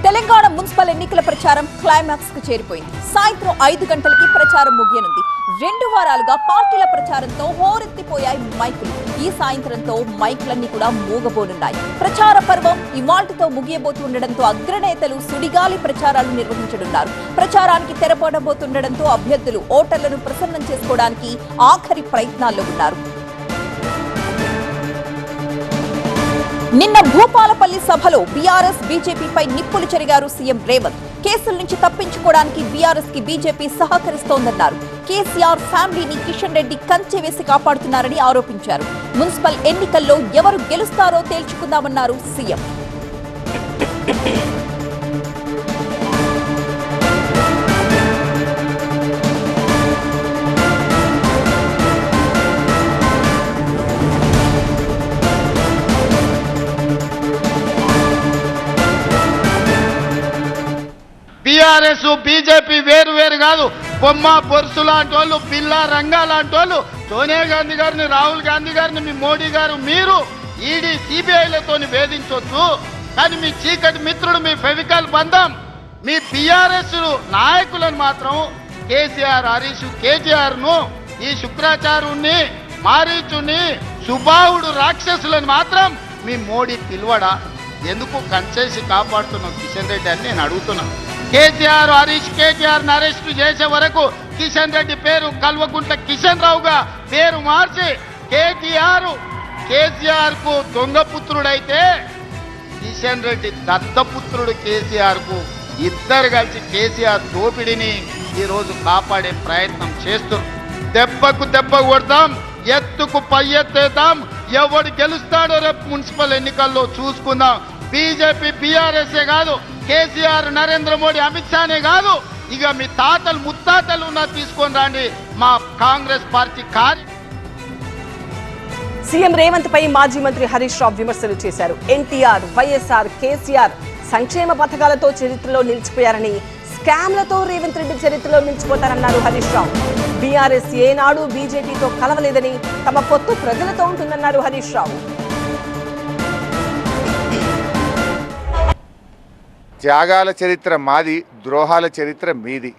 Telangana municipal ఎన్నికల ప్రచారం climax కు చేరిపోయింది. సాయంత్రం 5 గంటలకి ప్రచారం ముగియనుంది. 2 వారాలుగా పార్టీల ప్రచారంతో హోరెత్తిపోయాయి మైకులు. ఈ సాయంత్రంతో మైకులన్నీ కూడా మూగబోనున్నాయి. ప్రచార పర్వం ఇవాల్టితో ముగియబోతుండటంతో అగ్రనేతలు సుడిగాలి ప్రచారాలు నిర్వహించనున్నారు. ప్రచారానికి తెరపడబోతుండటంతో అభ్యర్థులు ఓటర్లను ప్రసన్నం చేసుకోవడానికి ఆఖరి ప్రయత్నాల్లో ఉన్నారు. నిన్న భూపాలపల్లి సభలో బీఆర్ఎస్ బీజేపీపై నిప్పులు చెరిగారు సీఎం రేవంత్. కేసుల నుంచి తప్పించుకోవడానికి బీఆర్ఎస్ కి బీజేపీ సహకరిస్తోందన్నారు. కేసీఆర్ ఫ్యామిలీని కిషన్ రెడ్డి కంచె వేసి కాపాడుతున్నారని ఆరోపించారు. మున్సిపల్ ఎన్నికల్లో ఎవరు గెలుస్తారో తేల్చుకుందామన్నారు సీఎం. బీఆర్ఎస్ బీజేపీ వేరు వేరు కాదు. బొమ్మ బొరుసు లాంటి వాళ్ళు, బిల్లా రంగా లాంటి వాళ్ళు, సోనియా గాంధీ గారిని, రాహుల్ గాంధీ గారిని, మీ మోడీ గారు, మీరు ఈడీ సిబిఐలతో వేధించవచ్చు. కానీ మీ చీకటి మిత్రుడు, మీ ఫెవికల్ బంధం, మీ బీఆర్ఎస్ నాయకులను మాత్రం కేసీఆర్, హరీష్, కేటీఆర్ ను, ఈ శుక్రాచార్యుణ్ణి, మారీచుని, సుబాహుడు రాక్షసులను మాత్రం మీ మోడీ పిలువడా? ఎందుకు కంచేసి కాపాడుతున్నావు కిషన్ రెడ్డి అని నేను అడుగుతున్నాను. కేసీఆర్, హరీష్, కేటీఆర్ అరెస్టు చేసే వరకు కిషన్ రెడ్డి పేరు కల్వకుంట్ల కిషన్ రావుగా పేరు మార్చి కేసీఆర్ కు దొంగపుత్రుడైతే కిషన్ రెడ్డి దత్తపుత్రుడు కేసీఆర్ కు. ఇద్దరు కలిసి కేసీఆర్ దోపిడిని ఈరోజు కాపాడే ప్రయత్నం చేస్తున్నారు. దెబ్బకు దెబ్బ కొడతాం, ఎత్తుకు పై ఎత్తేద్దాం. ఎవడు గెలుస్తాడో రేపు మున్సిపల్ ఎన్నికల్లో చూసుకుందాం. బీజేపీ బీఆర్ఎస్ఏ కాదు, కేసీఆర్, నరేంద్ర మోడీ, అమిత్ షానే కాదు, ఇక మీ తాతలు ముత్తాతలు ఉన్నా తీసుకొని రండి మా కాంగ్రెస్ పార్టీ సీఎం రేవంత్ పై మాజీ మంత్రి హరీష్ రావు విమర్శలు చేశారు. ఎన్టీఆర్, వైఎస్ఆర్, కేసీఆర్ సంక్షేమ పథకాలతో చరిత్రలో నిలిచిపోయారని, స్కామ్లతో రేవంత్ రెడ్డి చరిత్రలో నిలిచిపోతారన్నారు హరీష్ రావు. బీఆర్ఎస్ ఏనాడు బీజేపీతో కలవలేదని, తమ పొత్తు ప్రజలతో ఉంటుందన్నారు హరీష్ రావు. త్యాగాల చరిత్ర మాది, ద్రోహాల చరిత్ర మీది.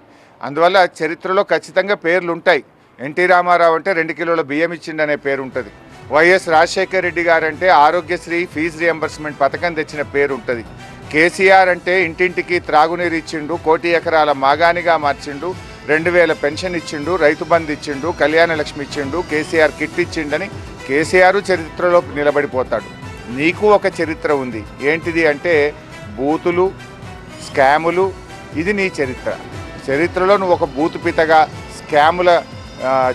అందువల్ల చరిత్రలో ఖచ్చితంగా పేర్లుంటాయి. ఎన్టీ రామారావు అంటే 2 కిలోల బియ్యం ఇచ్చిండనే పేరు ఉంటుంది. వైఎస్ రాజశేఖర రెడ్డి గారంటే ఆరోగ్యశ్రీ ఫీజు రియంబర్స్మెంట్ పథకం తెచ్చిన పేరు ఉంటుంది. కేసీఆర్ అంటే ఇంటింటికి త్రాగునీరు ఇచ్చిండు, 1 కోటి ఎకరాల మాగానిగా మార్చిండు, 2000 పెన్షన్ ఇచ్చిండు, రైతు బంధు ఇచ్చిండు, కళ్యాణ లక్ష్మి ఇచ్చిండు, కేసీఆర్ కిట్ ఇచ్చిండని కేసీఆర్ చరిత్రలో నిలబడిపోతాడు. నీకు ఒక చరిత్ర ఉంది. ఏంటిది అంటే బూతులు, స్కాములు. ఇది నీ చరిత్ర. చరిత్రలో నువ్వు ఒక బూతు పితగా, స్కాముల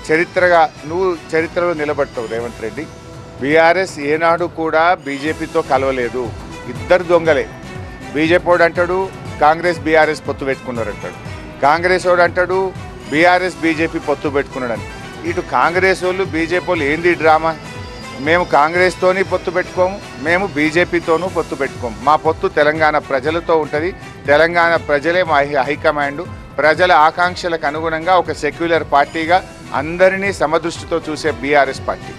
చరిత్రగా నువ్వు చరిత్రలో నిలబడతావు రేవంత్ రెడ్డి. బీఆర్ఎస్ ఏనాడు కూడా బీజేపీతో కలవలేదు. ఇద్దరు దొంగలే. బీజేపీ వాడు అంటాడు కాంగ్రెస్ బీఆర్ఎస్ పొత్తు పెట్టుకున్నారంటాడు, కాంగ్రెస్ వాడు అంటాడు బీఆర్ఎస్ బీజేపీ పొత్తు పెట్టుకున్నాడని. ఇటు కాంగ్రెస్ వాళ్ళు బీజేపీ వాళ్ళు ఏంది డ్రామా? మేము కాంగ్రెస్తోని పొత్తు పెట్టుకోము, మేము బీజేపీతోనూ పొత్తు పెట్టుకోము. మా పొత్తు తెలంగాణ ప్రజలతో ఉంటుంది. తెలంగాణ ప్రజలే మా హైకమాండ్. ప్రజల ఆకాంక్షలకు అనుగుణంగా ఒక సెక్యులర్ పార్టీగా అందరినీ సమదృష్టితో చూసే బీఆర్ఎస్ పార్టీ.